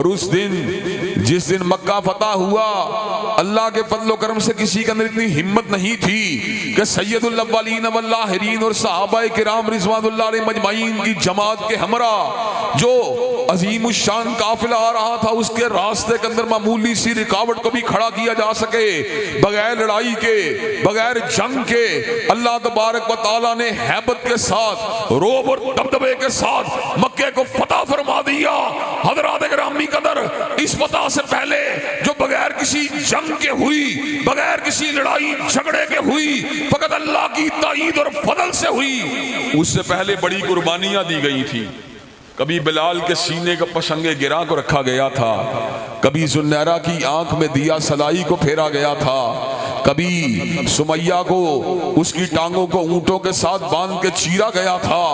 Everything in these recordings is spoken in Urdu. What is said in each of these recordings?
اور اس دن جس دن مکہ فتح ہوا، اللہ کے فضل و کرم سے کسی کے اندر اتنی ہمت نہیں تھی کہ سید الاولین والآخرین اور صحابہ کرام رضوان اللہ علیہ مجمعین کی جماعت کے ہمراہ جو عظیم الشان قافلہ آ رہا تھا اس کے راستے کے اندر معمولی سی رکاوٹ کو بھی کھڑا کیا جا سکے، بغیر لڑائی کے، بغیر جنگ کے اللہ تبارک و تعالیٰ نے ہیبت کے ساتھ، روب اور دبدبے کے ساتھ مکے کو فتح فرما دیا۔ حضرات گرامی قدر، اس فتح سے پہلے جو بغیر کسی جنگ کے ہوئی، بغیر کسی لڑائی جھگڑے کے ہوئی، فقط اللہ کی تائید اور فضل سے ہوئی، اس سے پہلے بڑی قربانیاں دی گئی تھی۔ کبھی بلال کے سینے کا پشنگے گرا کو رکھا گیا تھا، کبھی ذوالنیرہ کی آنکھ میں دیا سلائی کو پھیرا گیا تھا، کبھی سمیہ کو اس کی ٹانگوں کو اونٹوں کے ساتھ باندھ کے چیرا گیا تھا۔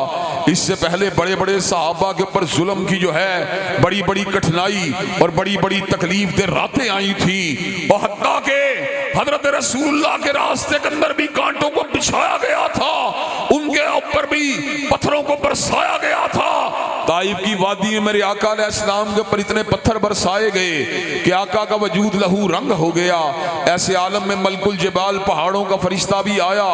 اس سے پہلے بڑے بڑے صحابہ کے اوپر ظلم کی جو ہے بڑی بڑی کٹھنائی اور بڑی بڑی تکلیف دہ راتیں آئی تھیں، اور حتیٰ کہ حضرت رسول اللہ کے راستے کے اندر بھی کانٹوں کو بچھایا گیا تھا، ان کے اوپر بھی پتھروں کو برسایا گیا تھا۔ طائف کی وادی میں میرے آقا علیہ السلام کے اوپر اتنے پتھر برسائے گئے کہ آقا کا وجود لہو رنگ ہو گیا۔ ایسے عالم میں ملک الجبال پہاڑوں کا فرشتہ بھی آیا،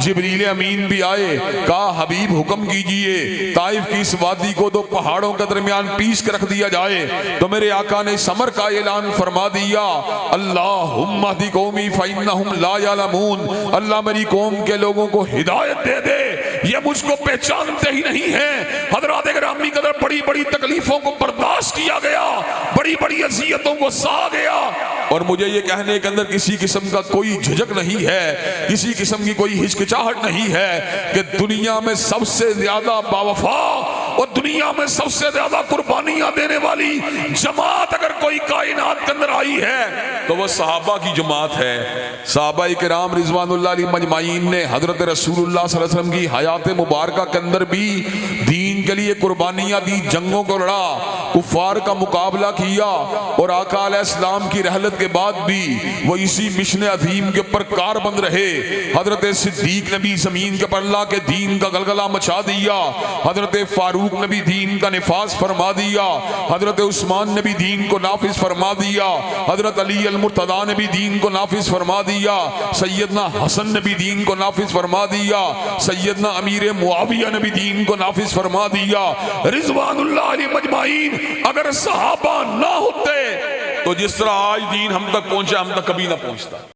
جبریل امین بھی آئے، کہا حبیب حکم کیجئے طائف کی اس وادی کو دو پہاڑوں کے درمیان پیس کے رکھ دیا جائے۔ تو میرے آقا نے اس امر کا اعلان فرما دیا، اللہم اہد قومی فإنہم لا یعلمون، اللہ میری قوم کے لوگوں کو ہدایت دے دے، یہ مجھ کو پہچانتے ہی نہیں ہیں۔ حضرات گرامی قدر، بڑی بڑی تکلیفوں کو برداشت کیا گیا، بڑی بڑی اذیتوں کو سہا گیا، اور مجھے یہ کہنے کے اندر کسی قسم کا کوئی جھجک نہیں ہے، کسی قسم کی کوئی ہچکچاہٹ نہیں ہے کہ دنیا میں سب سے زیادہ باوفا اور دنیا میں سب سے زیادہ قربانیاں دینے والی جماعت اگر کوئی کائنات کے اندر آئی ہے تو وہ صحابہ کی جماعت ہے۔ صحابہ کرام رضوان اللہ علیہ مجمعین نے حضرت رسول اللہ صلی اللہ علیہ وسلم کی حیات مبارکہ کے اندر بھی دین کے لیے قربانیاں دی، جنگوں کو لڑا، کفار کا مقابلہ کیا، اور آقا علیہ السلام کی رحلت کے بعد بھی وہ اسی مشن عظیم کے اوپر کاربند رہے۔ حضرت صدیق نبی زمین کے پر اللہ کے دین کا گلگلہ مچا دیا، حضرت فاروق نے بھی دین کا نفاذ فرما دیا، حضرت عثمان نے بھی دین کو نافذ فرما دیا، حضرت علی المرتضیٰ نے بھی دین کو نافذ فرما دیا، سیدنا حسن نے بھی دین کو نافذ فرما دیا، سیدنا امیر معاویہ نے بھی دین کو نافذ فرما دیا۔ رضوان اللہ علیہ مجمعین اگر صحابہ نہ ہوتے تو جس طرح آج دین ہم تک پہنچا، ہم تک کبھی نہ پہنچتا۔